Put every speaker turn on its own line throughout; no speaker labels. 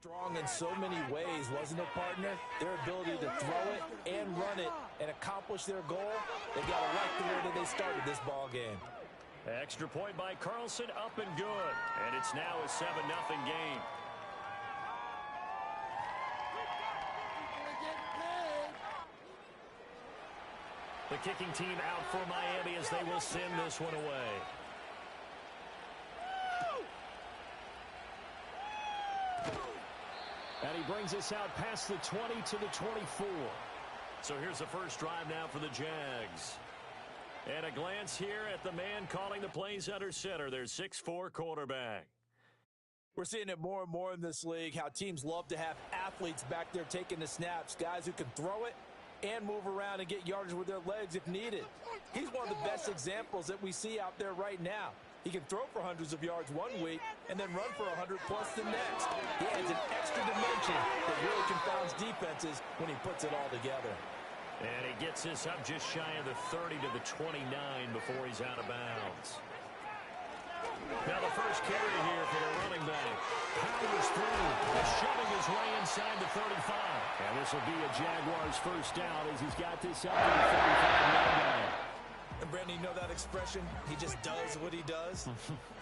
Strong in so many ways, wasn't it, partner? Their ability to throw it and run it and accomplish their goal, they got it right the way that they started this ball game.
Extra point by Carlson, up and good. And it's now a 7-0 game. The kicking team out for Miami as they will send this one away. And he brings us out past the 20 to the 24. So here's the first drive now for the Jags. And a glance here at the man calling the plays under center, their 6'4" quarterback.
We're seeing it more and more in this league, how teams love to have athletes back there taking the snaps, guys who can throw it and move around and get yardage with their legs if needed. He's one of the best examples that we see out there right now. He can throw for hundreds of yards one week and then run for 100+ the next. He adds an extra dimension that really confounds defenses when he puts it all together.
And he gets this up just shy of the 30 to the 29 before he's out of bounds. Now the first carry here for the running back. Powers through, shoving his way inside the 35. And this will be a Jaguars first down as he's got this up to the 35-yard line.
And Brandon, you know that expression? He just does what he does.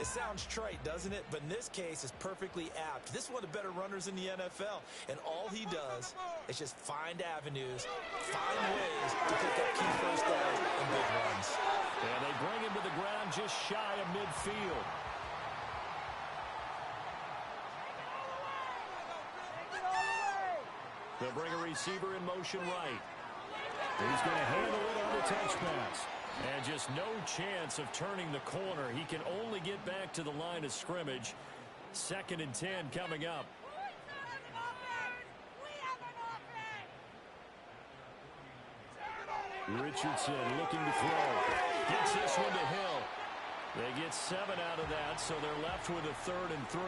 It sounds trite, doesn't it? But in this case, it's perfectly apt. This is one of the better runners in the NFL. And all he does is just find avenues, find ways to pick up key first downs and big runs.
And they bring him to the ground just shy of midfield. They'll bring a receiver in motion right. He's going to handle it on the touch pass. And just no chance of turning the corner. He can only get back to the line of scrimmage. 2nd and 10 coming up. Richardson looking to throw. Gets this one to Hill. They get 7 out of that, so they're left with a 3rd and 3.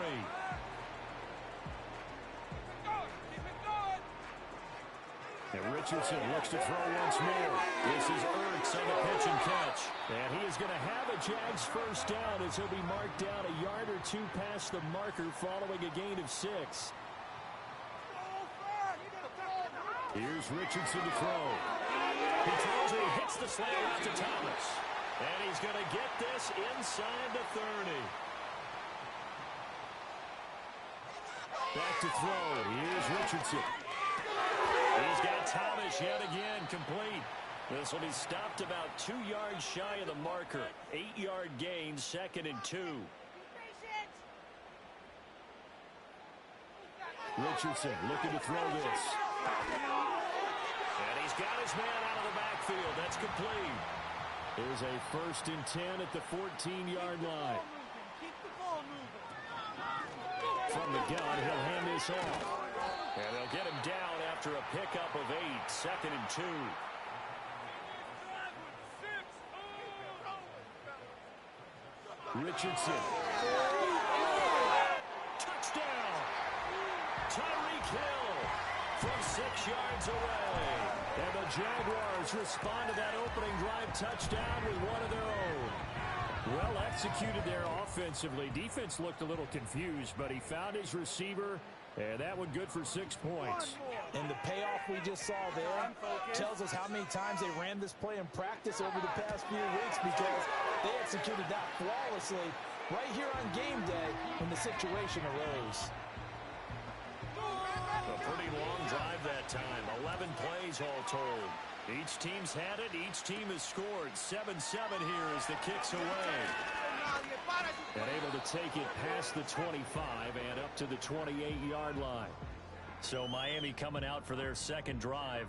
And Richardson looks to throw once more. This is Ertz on the pitch and catch. And he is going to have a Jags first down as he'll be marked down a yard or 2 past the marker following a gain of 6. Here's Richardson to throw. He throws and he hits the slant out to Thomas. And he's going to get this inside the 30. Back to throw. Here's Richardson. He's got Thomas yet again complete. This will be stopped about 2 yards shy of the marker. 8-yard gain, 2nd and 2. Richardson looking to throw this. And he's got his man out of the backfield. That's complete. There's a 1st and 10 at the 14-yard line. From the gun, he'll hand this off. And they'll get him down after a pickup of 8, 2nd and 2. Richardson. Touchdown. Tyreek Hill from 6 yards away. And the Jaguars respond to that opening drive touchdown with one of their own. Well executed there offensively. Defense looked a little confused, but he found his receiver, and that one good for 6 points.
And the payoff we just saw there tells us how many times they ran this play in practice over the past few weeks, because they executed that flawlessly right here on game day when the situation arose.
A pretty long drive that time. 11 plays all told. Each team's had it. Each team has scored. 7-7 here as the kick's away. And able to take it past the 25 and up to the 28-yard line. So Miami coming out for their 2nd drive.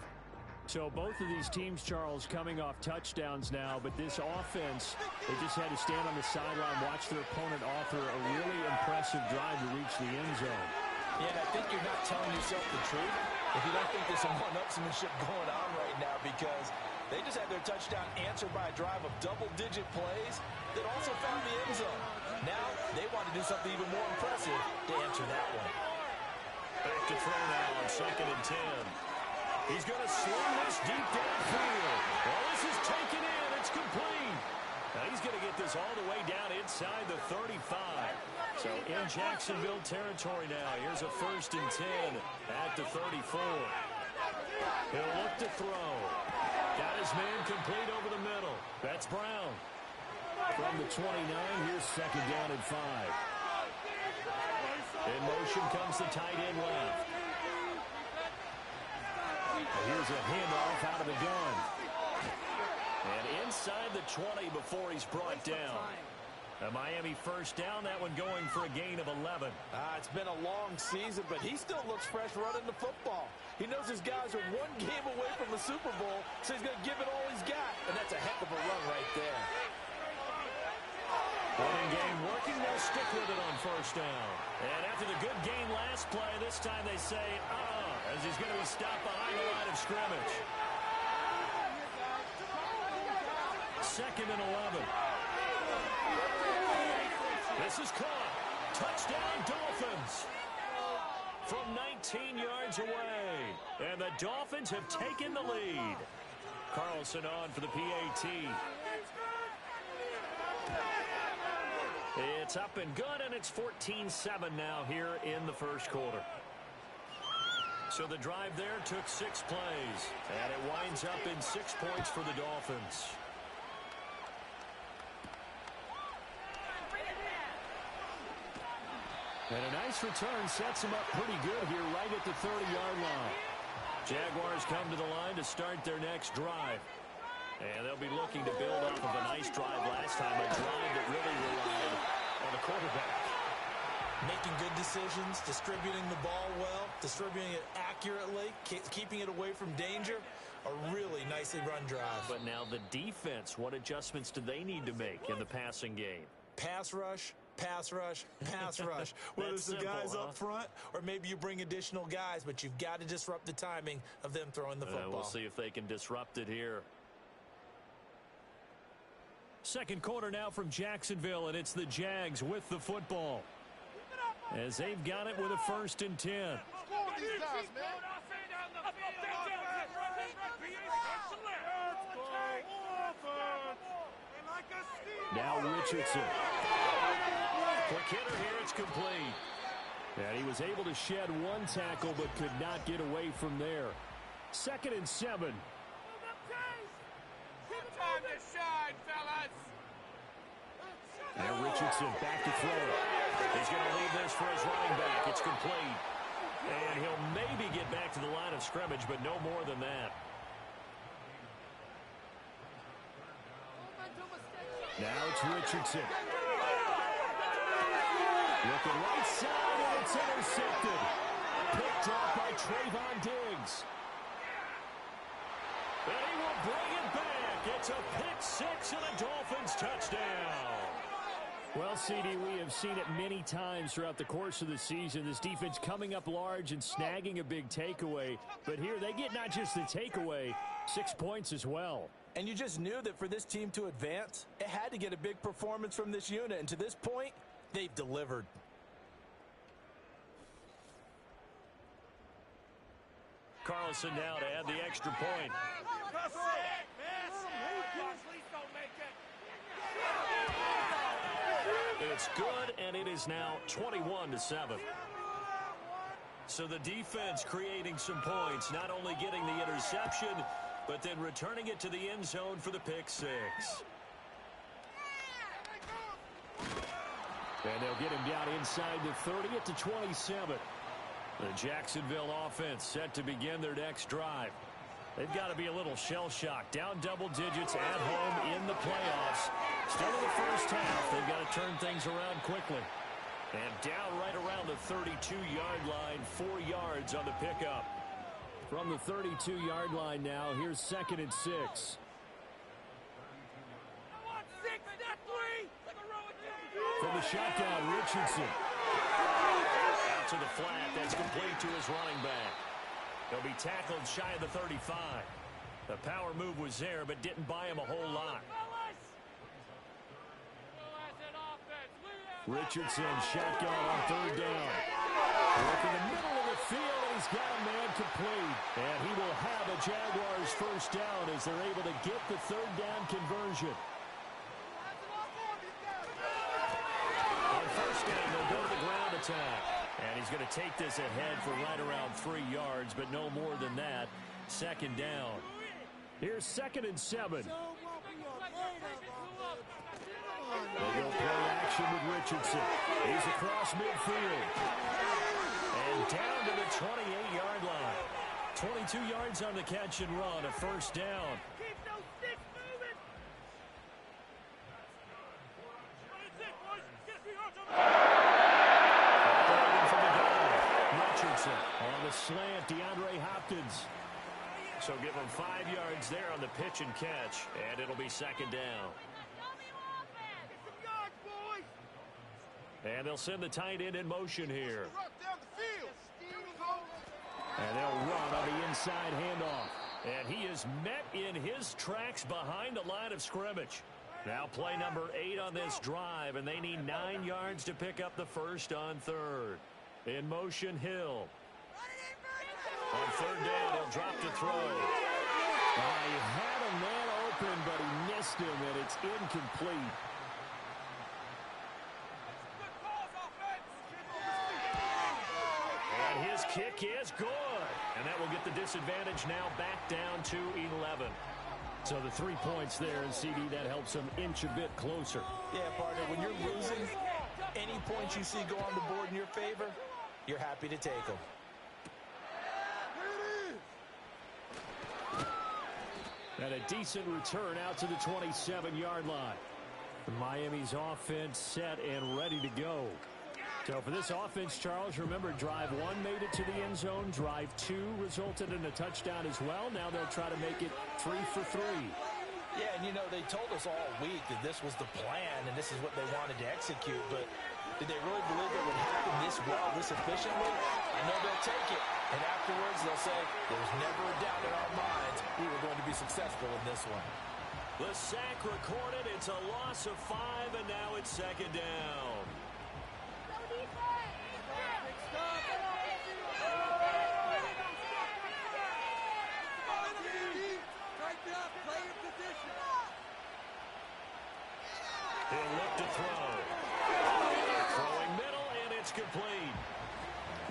So both of these teams, Charles, coming off touchdowns now, but this offense, they just had to stand on the sideline, watch their opponent offer a really impressive drive to reach the end zone.
Yeah, I think you're not telling yourself the truth if you don't think there's some one-upsmanship going on right now, because they just had their touchdown answered by a drive of double-digit plays that also found the end zone. Now they want to do something even more impressive to answer that one.
Back to throw now on 2nd and 10. He's going to sling this deep downfield. Well, this is taken in. It's complete. Now he's he's going to get this all the way down inside the 35. So in Jacksonville territory now. Here's a 1st and 10 at the 34. He'll look to throw. Got his man complete over the middle. That's Brown. From the 29, here's 2nd down and 5. In motion comes the tight end left. Here's a handoff out of the gun. And inside the 20 before he's brought down. A Miami 1st down, that one going for a gain of 11.
It's been a long season, but he still looks fresh running the football. He knows his guys are one game away from the Super Bowl, so he's going to give it all he's got. And that's a heck of a run right there.
Running game working, they'll stick with it on 1st down. And after the good gain last play, this time they say, as he's going to be stopped behind the line of scrimmage. 2nd and 11. This is caught. Touchdown, Dolphins. From 19 yards away. And the Dolphins have taken the lead. Carlson on for the PAT. It's up and good, and it's 14-7 now here in the 1st quarter. So the drive there took 6 plays, and it winds up in 6 points for the Dolphins. And a nice return sets him up pretty good here right at the 30-yard line. Jaguars come to the line to start their next drive. And they'll be looking to build off of a nice drive last time, a drive that really relied on the quarterback.
Making good decisions, distributing the ball well, distributing it accurately, keeping it away from danger. A really nicely run drive.
But now the defense, what adjustments do they need to make in the passing game?
Pass rush, pass rush, pass rush. Whether it's the guys up front or maybe you bring additional guys, but you've got to disrupt the timing of them throwing the football.
We'll see if they can disrupt it here. 2nd quarter now from Jacksonville, and it's the Jags with the football. As they've got it with a 1st and 10. Now Richardson. Quick hitter here, it's complete. And he was able to shed 1 tackle but could not get away from there. 2nd and 7.
Time to shine, fellas.
Now Richardson back to throw. He's going to leave this for his running back. It's complete. And he'll maybe get back to the line of scrimmage, but no more than that. Now it's Richardson. Looking right side, and it's intercepted. Picked off by Trayvon Diggs. And he will bring it back. It's a pick-6 and a Dolphins touchdown. Well, CD, we have seen it many times throughout the course of the season. This defense coming up large and snagging a big takeaway. But here they get not just the takeaway, 6 points as well.
And you just knew that for this team to advance, it had to get a big performance from this unit. And to this point, they've delivered.
Carlson now to add the extra point. It's good, and it is now 21-7. So the defense creating some points, not only getting the interception, but then returning it to the end zone for the pick-6. And they'll get him down inside the 30 at the 27. The Jacksonville offense set to begin their next drive. They've got to be a little shell-shocked. Down double digits at home in the playoffs. Still in the first half. They've got to turn things around quickly. And down right around the 32-yard line, 4 yards on the pickup. From the 32-yard line now, here's 2nd and 6. From the shotgun, Richardson. Out to the flat. That's complete to his running back. He'll be tackled shy of the 35. The power move was there, but didn't buy him a whole lot. Richardson, shotgun on 3rd down. Work in the middle of the field, and he's got a man complete. And he will have a Jaguars 1st down as they're able to get the 3rd down conversion. attack. And he's going to take this ahead for right around 3 yards, but no more than that. Second down. Here's 2nd and 7. They go play action with Richardson. He's across midfield. And down to the 28-yard line. 22 yards on the catch and run, a first down.
Keep those sticks moving.
Operating from the gun. Richardson on the slant, DeAndre Hopkins. So give him 5 yards there on the pitch and catch, and it'll be second down. And they'll send the tight end in motion here. And they'll run on the inside handoff. And he is met in his tracks behind the line of scrimmage. Now play number 8 on this drive, and they need 9 yards to pick up the first on 3rd. In motion, Hill. On 3rd down, he'll drop to throw. He had a man open, but he missed him, and it's incomplete. And his kick is good. And that will get the disadvantage now back down to 11. So the 3 points there, and CD, that helps them inch a bit closer.
Yeah, partner, when you're losing, any points you see go on the board in your favor, you're happy to take them.
And a decent return out to the 27-yard line. Miami's offense set and ready to go. So for this offense, Charles, remember, drive 1 made it to the end zone. Drive 2 resulted in a touchdown as well. Now they'll try to make it 3 for 3.
Yeah, and, you know, they told us all week that this was the plan and this is what they wanted to execute. But did they really believe it would happen this well, this efficiently? I know they'll take it. And afterwards, they'll say, there was never a doubt in our minds we were going to be successful in this one.
The sack recorded. It's a loss of 5, and now it's second down. He'll look to throw. Throwing middle, and it's complete.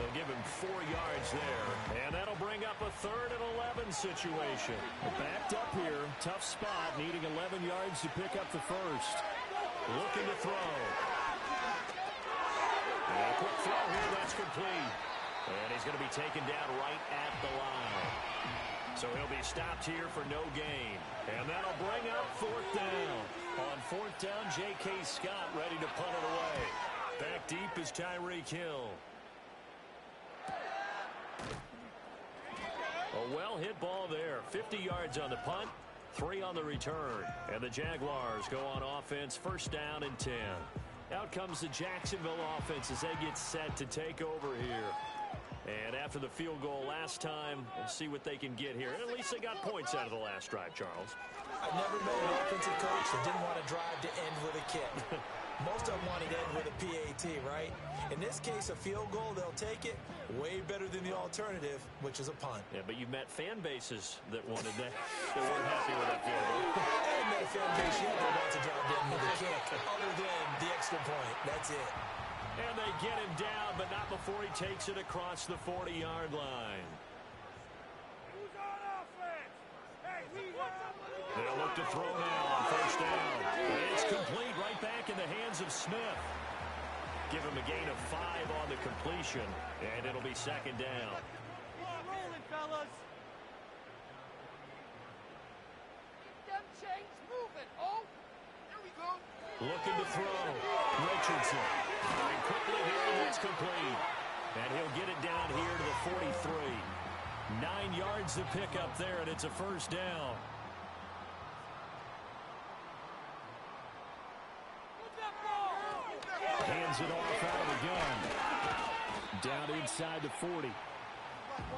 They'll give him 4 yards there. And that'll bring up a 3rd and 11 situation. Backed up here. Tough spot. Needing 11 yards to pick up the first. Looking to throw. And a quick throw here. That's complete. And he's going to be taken down right at the line. So he'll be stopped here for no gain. And that'll bring up 4th down. On 4th down, J.K. Scott ready to punt it away. Back deep is Tyreek Hill. A well-hit ball there. 50 yards on the punt, 3 on the return. And the Jaguars go on offense, 1st down and 10. Out comes the Jacksonville offense as they get set to take over here. And after the field goal last time, we'll see what they can get here. And at least they got points out of the last drive, Charles.
I've never met an offensive coach that didn't want to drive to end with a kick. Most of them wanted to end with a PAT, right? In this case, a field goal, they'll take it. Way better than the alternative, which is a punt.
Yeah, but you've met fan bases that wanted that. They weren't happy with that field goal.
I haven't met a fan base yet that wants to drive to end with a kick, other than the extra point. That's it.
And they get him down, but not before he takes it across the 40-yard line.
Who's on offense? Hey,
They'll look to throw now on 1st down. It's complete right back in the hands of Smith. Give him a gain of 5 on the completion, and it'll be 2nd down.
rolling, fellas. Keep them chains moving. Oh, there we go.
Looking to throw. Richardson. And quickly here, it's complete. And he'll get it down here to the 43. 9 yards to pick up there, and it's a 1st down. Hands it off out of the gun. Down inside the 40.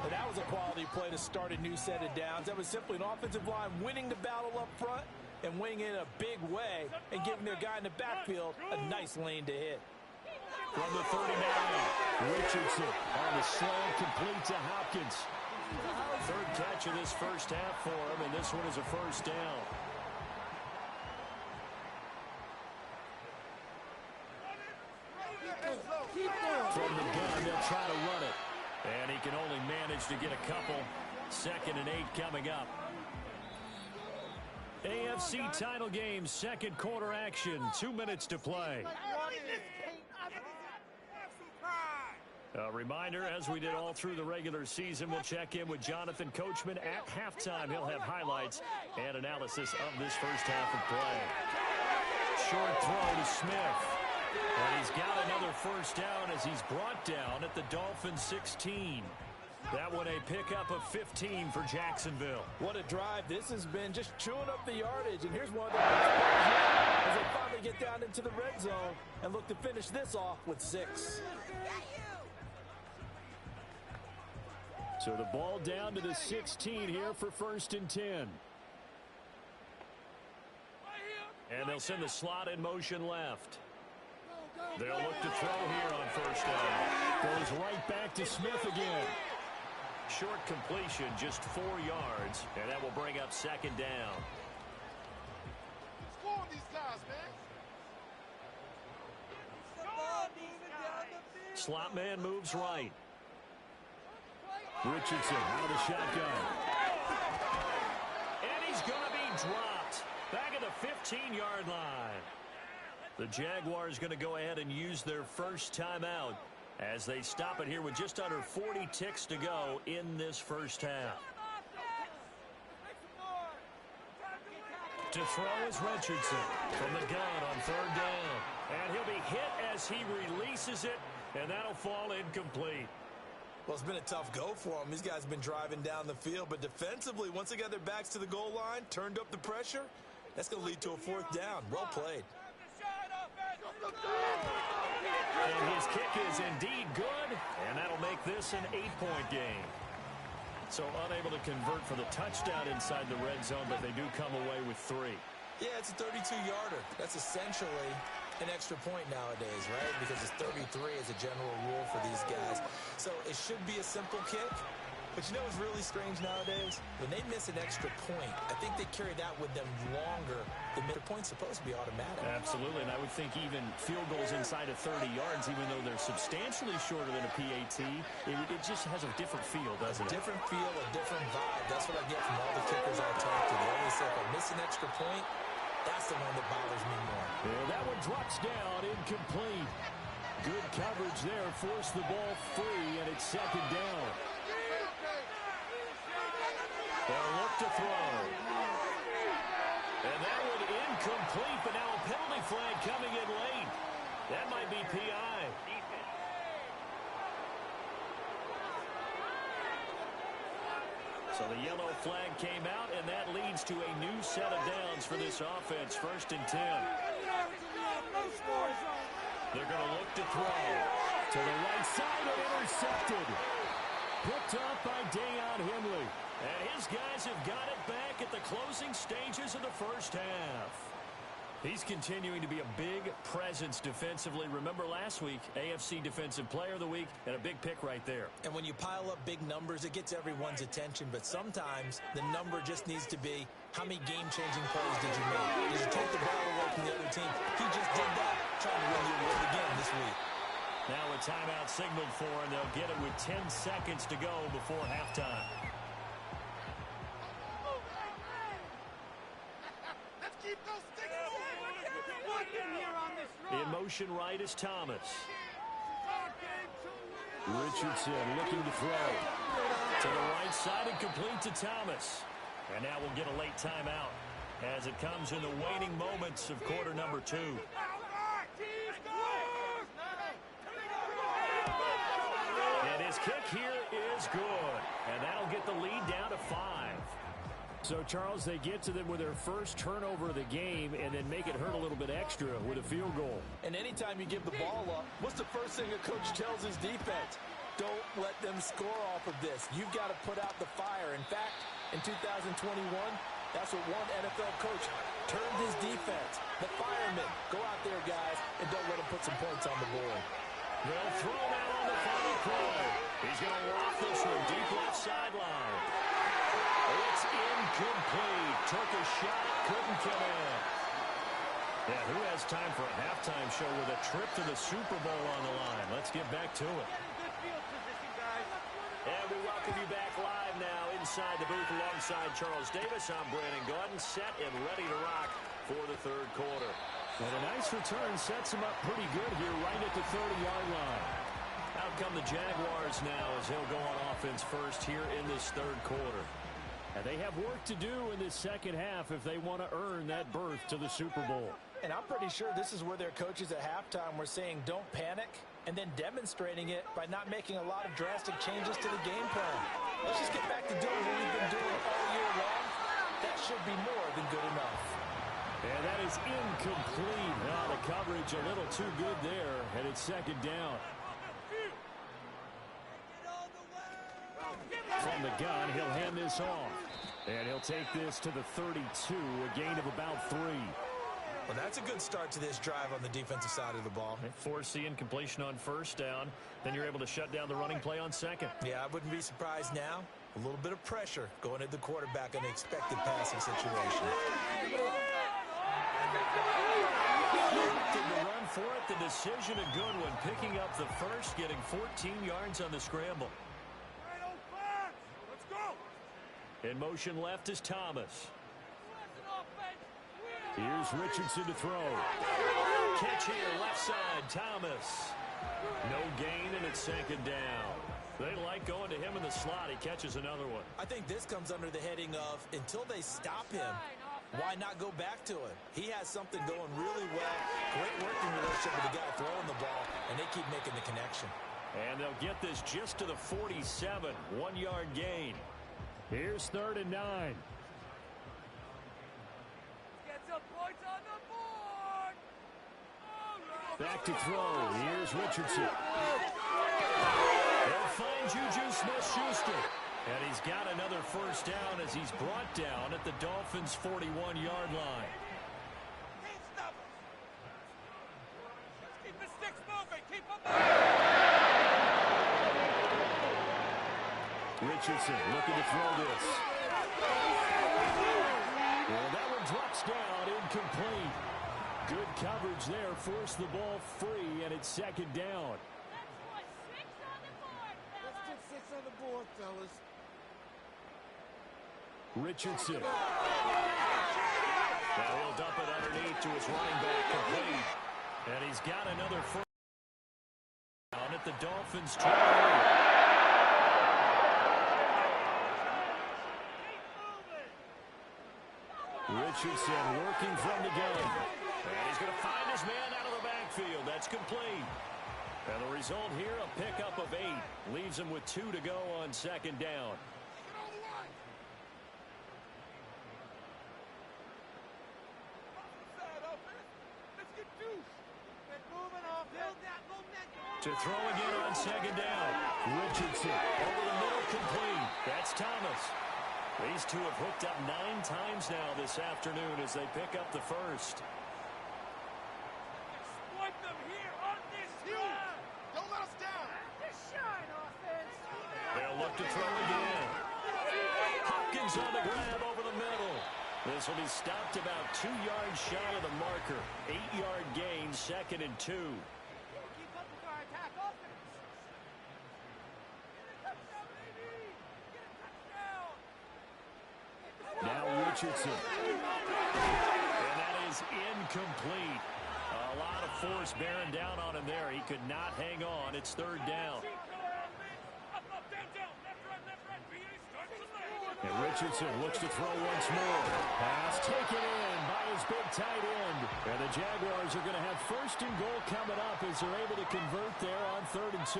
And that was a quality play to start a new set of downs. That was simply an offensive line winning the battle up front and winning in a big way and giving their guy in the backfield a nice lane to hit.
From the 39, Richardson on the slant, complete to Hopkins. 3rd catch of this 1st half for him, and this one is a 1st down. From the try to run it. And he can only manage to get a couple. 2nd and 8 coming up. AFC title game, second quarter action. 2 minutes to play. A reminder, as we did all through the regular season, we'll check in with Jonathan Coachman at halftime. He'll have highlights and analysis of this first half of play. Short throw to Smith. And he's got another first down as he's brought down at the Dolphins' 16. That one a pickup of 15 for Jacksonville.
What a drive this has been, just chewing up the yardage. And here's one of the best plays yet as they finally get down into the red zone and look to finish this off with 6.
So the ball down to the 16 here for 1st and 10. And they'll send the slot in motion left. They'll look to throw here on first down. Goes right back to Smith again. Short completion, just 4 yards, and that will bring up 2nd down.
Score these guys, man.
Slot man moves right. Richardson out of the shotgun. And he's going to be dropped. Back at the 15-yard line. The Jaguars going to go ahead and use their first timeout as they stop it here with just under 40 ticks to go in this first half. To throw is Richardson from the gun on 3rd down. And he'll be hit as he releases it, and that'll fall incomplete.
Well, it's been a tough go for them. These guys have been driving down the field, but defensively, once they got their backs to the goal line, turned up the pressure, that's going to lead to a 4th down. Well played.
And his kick is indeed good, and that'll make this an 8-point game. So unable to convert for the touchdown inside the red zone, but they do come away with 3.
Yeah, it's a 32-yarder. That's essentially an extra point nowadays, right? Because it's 33 as a general rule for these guys. So it should be a simple kick. But you know what's really strange nowadays? When they miss an extra point, I think they carry that with them longer. The point's supposed to be automatic.
Absolutely, and I would think even field goals inside of 30 yards, even though they're substantially shorter than a PAT, it just has a different feel, doesn't it?
A different feel, a different vibe. That's what I get from all the kickers I talk to. They always say, if I miss an extra point, that's the one that bothers me more.
Yeah, that one drops down, incomplete. Good coverage there, forced the ball free, and it's 2nd down. They'll look to throw. And that one incomplete, but now a penalty flag coming in late. That might be PI. So the yellow flag came out, and that leads to a new set of downs for this offense. 1st and 10. They're going to look to throw. To the right side and intercepted. Picked up by Deion Henley. And his guys have got it back at the closing stages of the first half. He's continuing to be a big presence defensively. Remember last week, AFC Defensive Player of the Week, and a big pick right there.
And when you pile up big numbers, it gets everyone's attention. But sometimes the number just needs to be, how many game-changing plays did you make? Did you take the ball away from the other team? He just did that, trying to win the award again this week.
Now a timeout signaled for, and they'll get it with 10 seconds to go before halftime. In motion right is Thomas. Richardson looking to throw. To the right side and complete to Thomas. And now we'll get a late timeout as it comes in the waning moments of quarter number 2. And his kick here is good. And that'll get the lead down to 5. So, Charles, they get to them with their first turnover of the game and then make it hurt a little bit extra with a field goal.
And anytime you give the ball up, what's the first thing a coach tells his defense? Don't let them score off of this. You've got to put out the fire. In fact, in 2021, that's what one NFL coach turned his defense. The firemen. Go out there, guys, and don't let them put some points on the board.
They'll throw now on the final play. He's going to loft this one deep left sideline. It's incomplete. Took a shot, couldn't come in. Yeah, who has time for a halftime show with a trip to the Super Bowl on the line? Let's get back to it. inside the booth alongside Charles Davis. I'm Brandon Gordon, set and ready to rock for the third quarter.
And a nice return sets him up pretty good here right at the 30-yard line.
Out come the Jaguars now as they'll go on offense first here in this third quarter.
And they have work to do in this second half if they want to earn that berth to the Super Bowl.
And I'm pretty sure this is where their coaches at halftime were saying don't panic, and then demonstrating it by not making a lot of drastic changes to the game plan. Let's just get back to doing what we've been doing all year long. That should be more than good enough.
And that is incomplete. The coverage a little too good there, and it's second down. From the gun, he'll hand this off. And he'll take this to the 32, a gain of about 3.
Well, that's a good start to this drive on the defensive side of the ball.
Force the incompletion on first down. Then you're able to shut down the running play on second.
Yeah, I wouldn't be surprised now. A little bit of pressure going at the quarterback in an expected passing situation.
Did the run for it. The decision a good one. Picking up the first, getting 14 yards on the scramble. In motion left is Thomas.
Here's Richardson to throw.
Catch here, left side, Thomas. No gain, and it's second down. They like going to him in the slot. He catches another one.
I think this comes under the heading of until they stop him, why not go back to him? He has something going really well. Great working relationship with the guy throwing the ball, and they keep making the connection.
And they'll get this just to the 47, 1-yard gain.
Here's 3rd and 9.
Get some points on the board.
Back to throw. Here's Richardson.
They'll find Juju Smith-Schuster. And he's got another first down as he's brought down at the Dolphins' 41-yard line.
Can't stop us. Let's keep the sticks moving. Keep them
Richardson looking to throw this. Well, that one drops down, incomplete. Good coverage there, forced the ball free, and it's second down.
Let's get 6 on the board, fellas.
Richardson.
Now he'll dump it underneath to his running back, complete. And he's got another first down at the Dolphins' 28.
Richardson working from the gun.
And he's going to find his man out of the backfield. That's complete. And the result here, a pickup of 8. Leaves him with 2 to go on second down. To throw again on second down.
Richardson.
Over the middle, complete. That's Thomas. These two have hooked up 9 times now this afternoon as they pick up the first.
Exploit them here on this drive. Don't let us down. This shine offense.
They'll look to throw again. Hopkins on the grab over the middle. This will be stopped about 2 yards shy of the marker. 8-yard gain, 2nd and 2.
Keep up with our attack offense. Get a touchdown, baby. Get a touchdown.
Now Richardson.
And that is incomplete. A lot of force bearing down on him there. He could not hang on. It's 3rd down.
And Richardson looks to throw once more. Pass taken in by his big tight end. And the Jaguars are going to have 1st and goal coming up as they're able to convert there on 3rd and 2.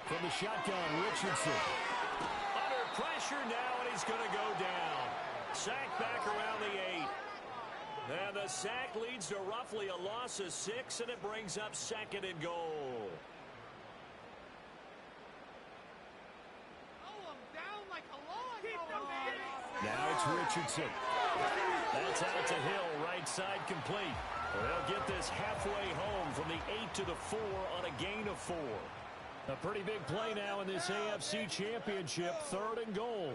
From the shotgun, Richardson.
Under pressure now, and he's going to go down. Sack back around the 8. And the sack leads to roughly a loss of 6, and it brings up 2nd and goal.
Now it's Richardson.
That's out to Hill, right side complete. They'll get this halfway home from the 8 to the 4 on a gain of 4.
A pretty big play now in this AFC Championship, 3rd and goal.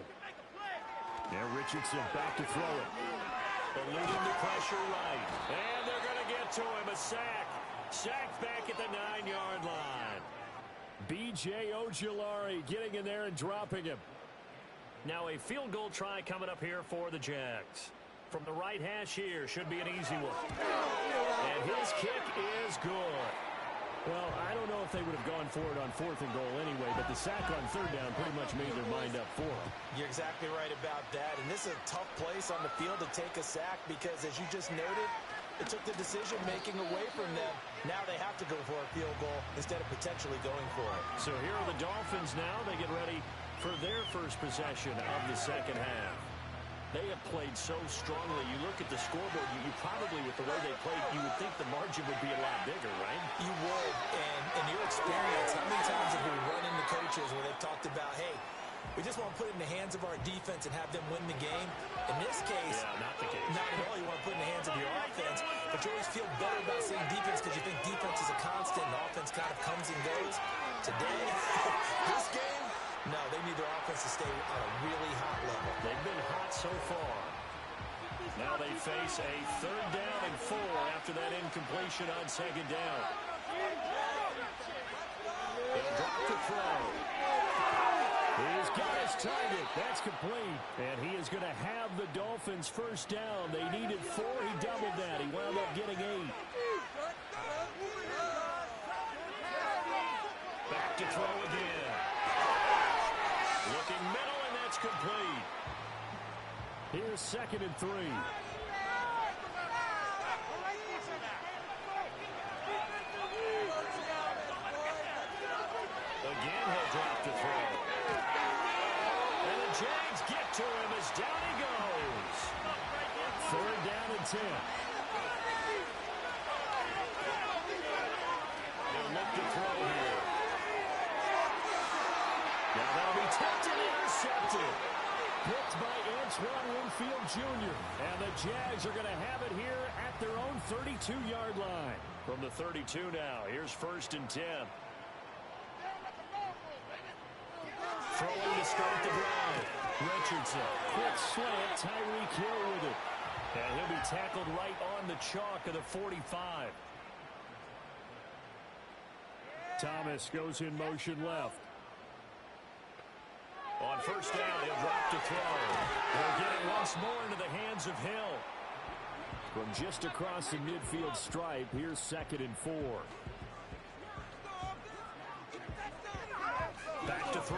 Now Richardson back to throw it.
Eluding the pressure right. And they're going to get to him, a sack. Sacked back at the 9-yard line.
B.J. Ojulari getting in there and dropping him.
Now a field goal try coming up here for the Jags. From the right hash here, should be an easy one. And his kick is good.
Well, I don't know if they would have gone for it on 4th and goal anyway, but the sack on 3rd down pretty much made their mind up for it.
You're exactly right about that. And this is a tough place on the field to take a sack because, as you just noted, it took the decision-making away from them. Now they have to go for a field goal instead of potentially going for it.
So here are the Dolphins now. They get ready for their first possession of the second half. They have played so strongly. You look at the scoreboard, you probably, with the way they played, you would think the margin would be a lot bigger, right?
You would. And in your experience, how many times have we run into coaches where they've talked about, hey, we just want to put it in the hands of our defense and have them win the game? In this case,
not the case.
Not at all. You want to put it in the hands of your offense, but you always feel better about saying defense because you think defense is a constant and offense kind of comes and goes. Today, this game, no, they need their offense to stay on a really hot level.
They've been hot so far. Now they face a 3rd down and 4 after that incompletion on 2nd down. He'll drop the throw. He's got his target. That's complete. And he is going to have the Dolphins first down. They needed 4. He doubled that. He wound up getting 8. Back to throw again. Looking middle, and that's complete.
Here's 2nd and 3.
Again, he'll drop the throw. And the Jags get to him as down he goes.
3rd down and 10.
They'll look to throw here. Now that'll be tipped and intercepted.
Picked by Antoine Winfield Jr. And the Jags are going to have it here at their own 32-yard line.
From the 32 now, here's 1st and 10. Throwing to start the drive.
Richardson, quick slant, Tyreek Hill with it.
And he'll be tackled right on the chalk of the 45.
Thomas goes in motion left.
On 1st down, he'll drop to throw. They'll get it once more into the hands of Hill.
From just across the midfield stripe, here's 2nd and 4.
Back to throw.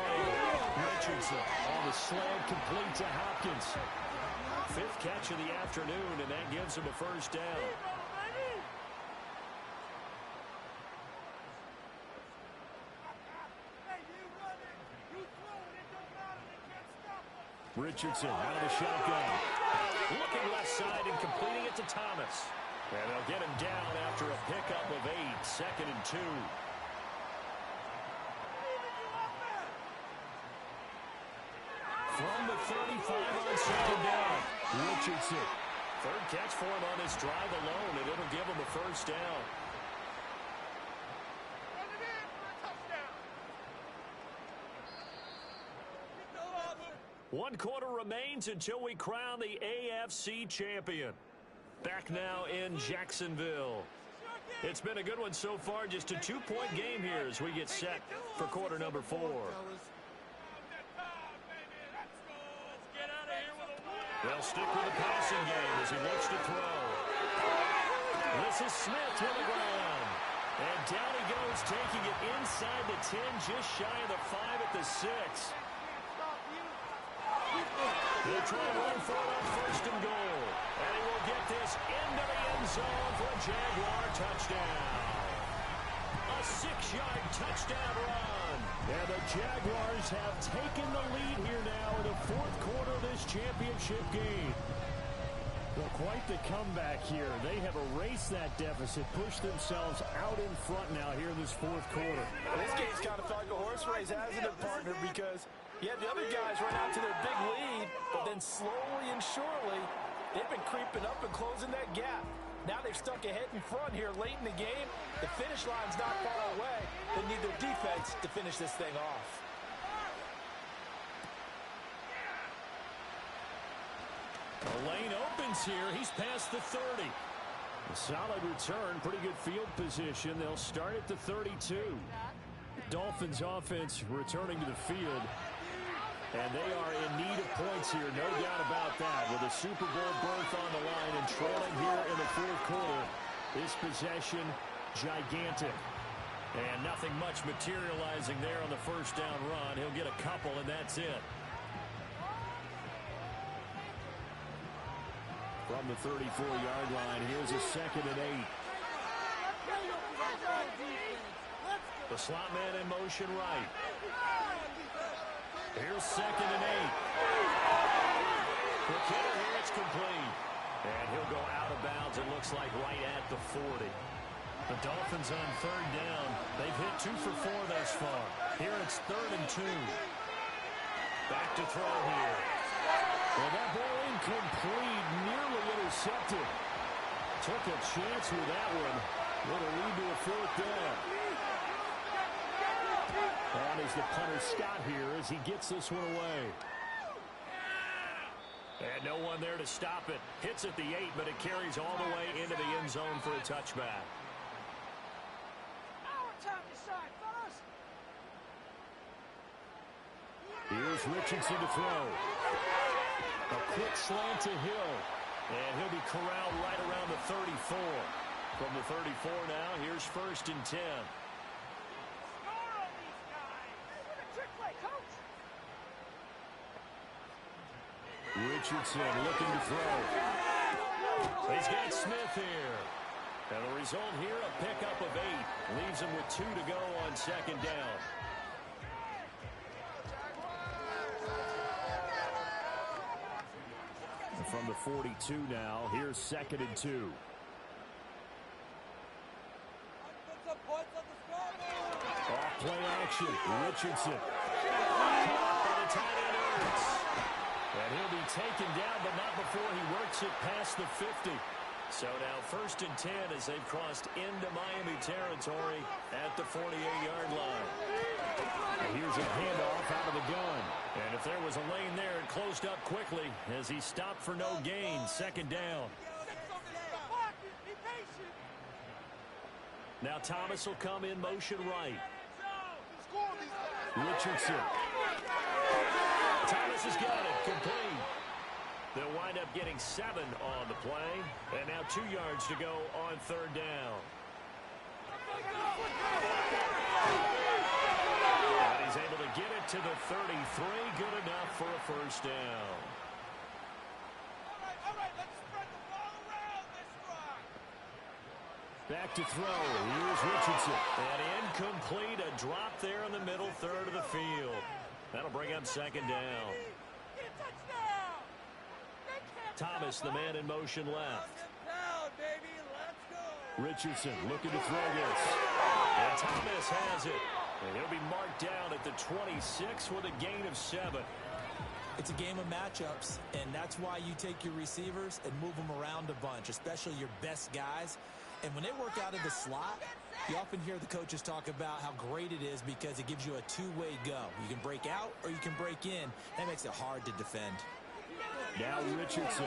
Richardson on the slant, complete to Hopkins.
5th catch of the afternoon, and that gives him a first down.
Richardson out of the shotgun.
Looking left side and completing it to Thomas. And they'll get him down after a pickup of 8. 2nd and 2. From the 35 on 2nd down.
Richardson.
3rd catch for him on this drive alone, and it'll give him a first down. One quarter remains until we crown the AFC champion. Back now in Jacksonville. It's been a good one so far. Just a 2-point game here as we get set for quarter number 4. They'll stick with the passing game as he looks to throw. This is Smith to the ground. And down he goes, taking it inside the 10, just shy of the 5 at the 6. They'll try to run for it on 1st and goal. And he will get this into the end zone for a Jaguar touchdown. A 6-yard touchdown run.
And the Jaguars have taken the lead here now in the 4th quarter of this championship game. Well, quite the comeback here. They have erased that deficit, pushed themselves out in front now here in this 4th quarter.
This game's kind of felt like a horse race, hasn't it, partner? Because you had the other guys run out to their big lead, but then slowly and surely, they've been creeping up and closing that gap. Now they've stuck ahead in front here late in the game. The finish line's not far away. They need their defense to finish this thing off.
The lane opens here. He's past the 30. A solid return, pretty good field position. They'll start at the 32. Dolphins offense returning to the field. And they are in need of points here, no doubt about that. With a Super Bowl berth on the line and trailing here in the fourth quarter. This possession, gigantic. And nothing much materializing there on the first down run. He'll get a couple, and that's it. From the 34-yard line, here's a 2nd and 8. The slot man in motion right. Here's 2nd and 8. Quick hitter here, it's complete. And he'll go out of bounds, it looks like right at the 40. The Dolphins on 3rd down. They've hit 2 for 4 thus far. Here it's 3rd and 2. Back to throw here. Well, that ball incomplete, nearly intercepted. Took a chance with that one. It'll lead to a 4th down. And as the punter Scott here as he gets this one away. And no one there to stop it. Hits at the 8, but it carries all the way into the end zone for a touchback. Here's Richardson to throw. A quick slant to Hill. And he'll be corralled right around the 34. From the 34 now, here's 1st and 10. Richardson looking to throw. He's got Smith here. And the result here, a pickup of 8. Leaves him with 2 to go on 2nd down. And from the 42 now, here's 2nd and 2. Off play action. Richardson. Caught by the tight end Ertz. And he'll be taken down, but not before he works it past the 50. So now 1st and 10 as they've crossed into Miami territory at the 48-yard line. And here's a handoff out of the gun. And if there was a lane there, it closed up quickly as he stopped for no gain. 2nd down. Now Thomas will come in motion right. Richardson. Thomas has got it. Complete. They'll wind up getting 7 on the play. And now 2 yards to go on 3rd down. And he's able to get it to the 33. Good enough for a 1st down.
All right, let's spread the ball around this drive.
Back to throw. Here's Richardson. And incomplete. A drop there in the middle third of the field. That'll bring up 2nd down. Thomas, the man in motion left. Richardson looking to throw this. And Thomas has it. And he'll be marked down at the 26 with a gain of 7.
It's a game of matchups, and that's why you take your receivers and move them around a bunch, especially your best guys. And when they work out of the slot, you often hear the coaches talk about how great it is because it gives you a two-way go. You can break out or you can break in. That makes it hard to defend.
Now Richardson.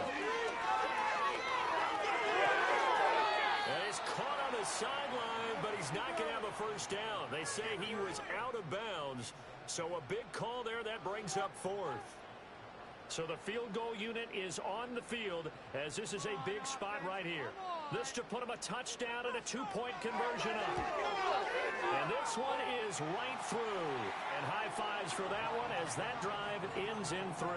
And he's caught on the sideline, but he's not going to have a 1st down. They say he was out of bounds, so a big call there that brings up 4th. So the field goal unit is on the field as this is a big spot right here. This to put him a touchdown and a 2-point conversion up. And this one is right through. And high fives for that one as that drive ends in 3.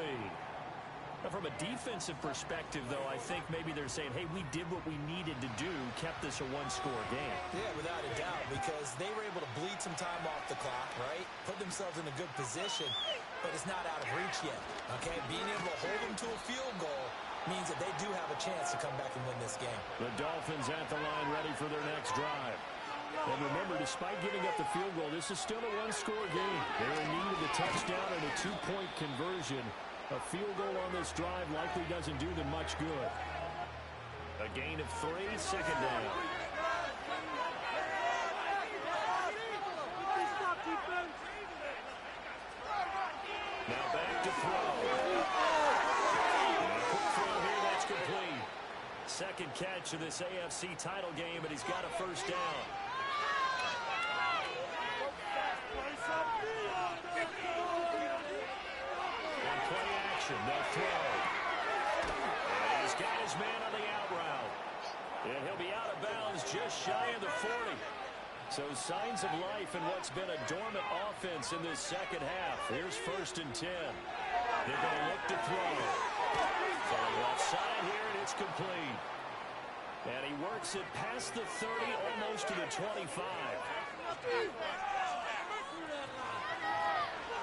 Now, from a defensive perspective, though, I think maybe they're saying, hey, we did what we needed to do, kept this a 1-score game.
Yeah, without a doubt, because they were able to bleed some time off the clock, right? Put themselves in a good position, but it's not out of reach yet, okay? Being able to hold them to a field goal means that they do have a chance to come back and win this game.
The Dolphins at the line ready for their next drive. And remember, despite giving up the field goal, this is still a 1-score game. They're in need of a touchdown and a 2-point conversion. A field goal on this drive likely doesn't do them much good. A gain of 3, 2nd down. Now back to throw. And a quick throw here, that's complete. 2nd catch of this AFC title game, and he's got a 1st down.
comes just shy of the 40. So signs of life in what's been a dormant offense in this second half. Here's 1st and 10. They're going to look to throw. Going left side here, and it's complete. And he works it past the 30, almost to the 25.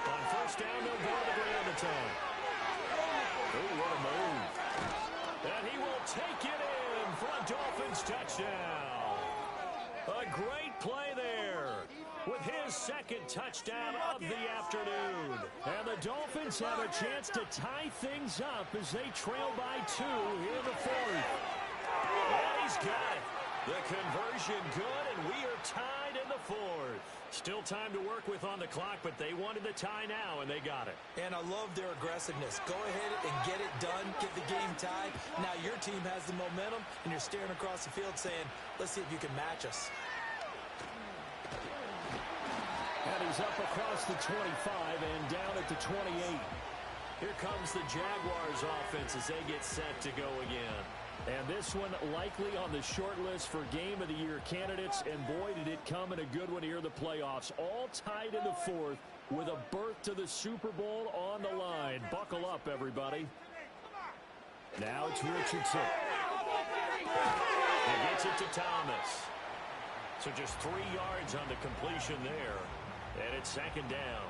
On 1st down, they'll go to the ground the time. Oh, what a move. And he will take it in for a Dolphins touchdown. A great play there with his 2nd touchdown of the afternoon. And the Dolphins have a chance to tie things up as they trail by 2 here in the 4th. And he's got it. The conversion good, and we are tied in the 4th. Still time to work with on the clock, but they wanted the tie now, and they got it.
And I love their aggressiveness. Go ahead and get it done, get the game tied. Now your team has the momentum, and you're staring across the field saying, let's see if you can match us.
And he's up across the 25 and down at the 28.
Here comes the Jaguars offense as they get set to go again.
And this one likely on the short list for Game of the Year candidates. And boy, did it come in a good one here in the playoffs. All tied in the 4th with a berth to the Super Bowl on the line. Buckle up, everybody. Now it's Richardson.
He gets it to Thomas. So just 3 yards on the completion there. And it's 2nd down.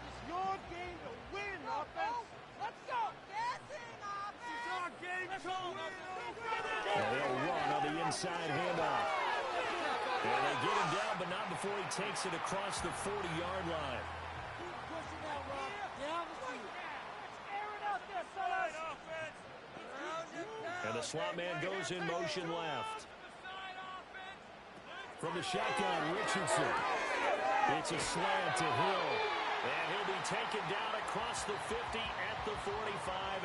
It's your game to win, offense. Let's go. It's our game to win.
And they'll run on the inside handoff.
And they get him down, but not before he takes it across the 40-yard line.
Keep pushing that, Rob. Down the field. Air it out there, fellas.
And the slot man goes in motion left.
From the shotgun, Richardson. It's a slant to Hill.
And he'll be taken down across the 50 at the 45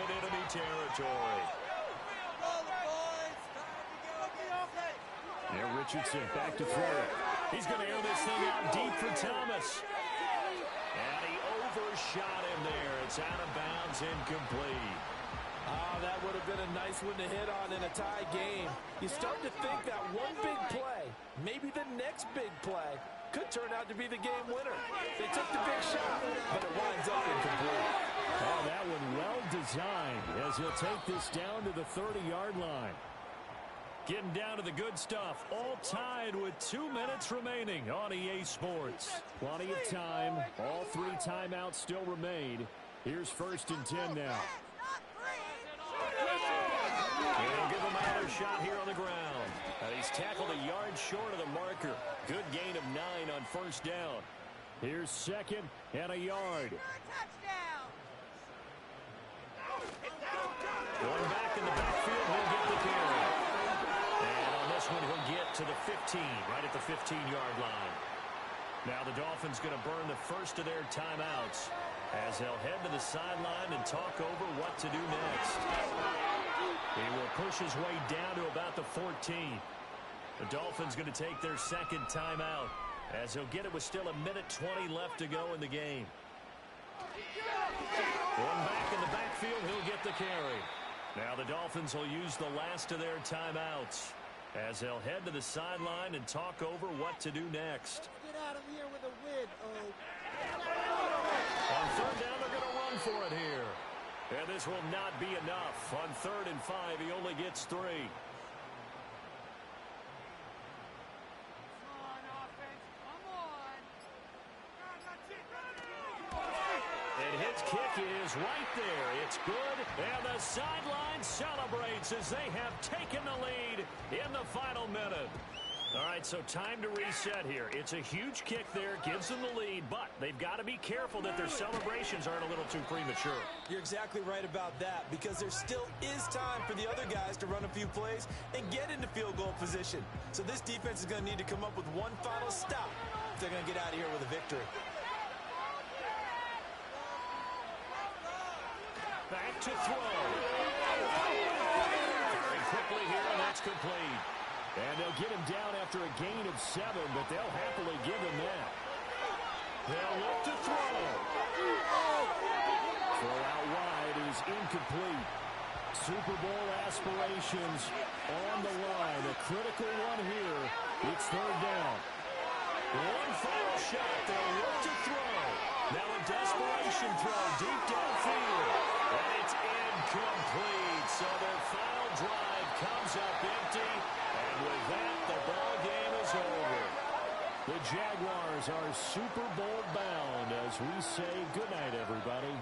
in enemy territory.
There, Richardson back to throw.
He's going to air this thing out deep for Thomas. And he overshot him there. It's out of bounds, incomplete.
Oh, that would have been a nice one to hit on in a tie game. You start to think that one big play, maybe the next big play, could turn out to be the game winner. They took the big shot, but it winds up incomplete.
Oh, that one well designed as he'll take this down to the 30-yard line.
Getting down to the good stuff. All tied with 2 minutes remaining on EA Sports.
Plenty of time. All 3 timeouts still remain. Here's 1st and 10 now.
And he'll give him another shot here on the ground. And he's tackled a yard short of the marker. Good gain of 9 on 1st down.
Here's 2nd and a yard.
Going back in the backfield, he'll get the carry. And on this one, he'll get to the 15, right at the 15-yard line. Now the Dolphins going to burn the first of their timeouts as they'll head to the sideline and talk over what to do next. He will push his way down to about the 14. The Dolphins going to take their 2nd timeout as he'll get it with still 1:20 left to go in the game. One back in the backfield, he'll get the carry. Now the Dolphins will use the last of their timeouts as they'll head to the sideline and talk over what to do next.
Get out of here with a win,
On 3rd down, they're going to run for it here. And this will not be enough. On 3rd and 5, he only gets 3. And his kick is right there. It's good. And the sideline celebrates as they have taken the lead in the final minute. All right, so time to reset here. It's a huge kick there, gives them the lead, but they've got to be careful that their celebrations aren't a little too premature.
You're exactly right about that, because there still is time for the other guys to run a few plays and get into field goal position. So this defense is going to need to come up with one final stop if they're going to get out of here with a victory.
Back to throw. Very quickly here, and that's complete.
And they'll get him down after a gain of 7, but they'll happily give him that.
They'll look to throw.
Throw out wide is incomplete. Super Bowl aspirations on the line. A critical one here. It's third down.
One final shot. They'll look to throw. Now a desperation throw deep downfield. And it's incomplete. So their final drive comes up empty. And with that, the ball game is over.
The Jaguars are Super Bowl bound as we say goodnight, everybody.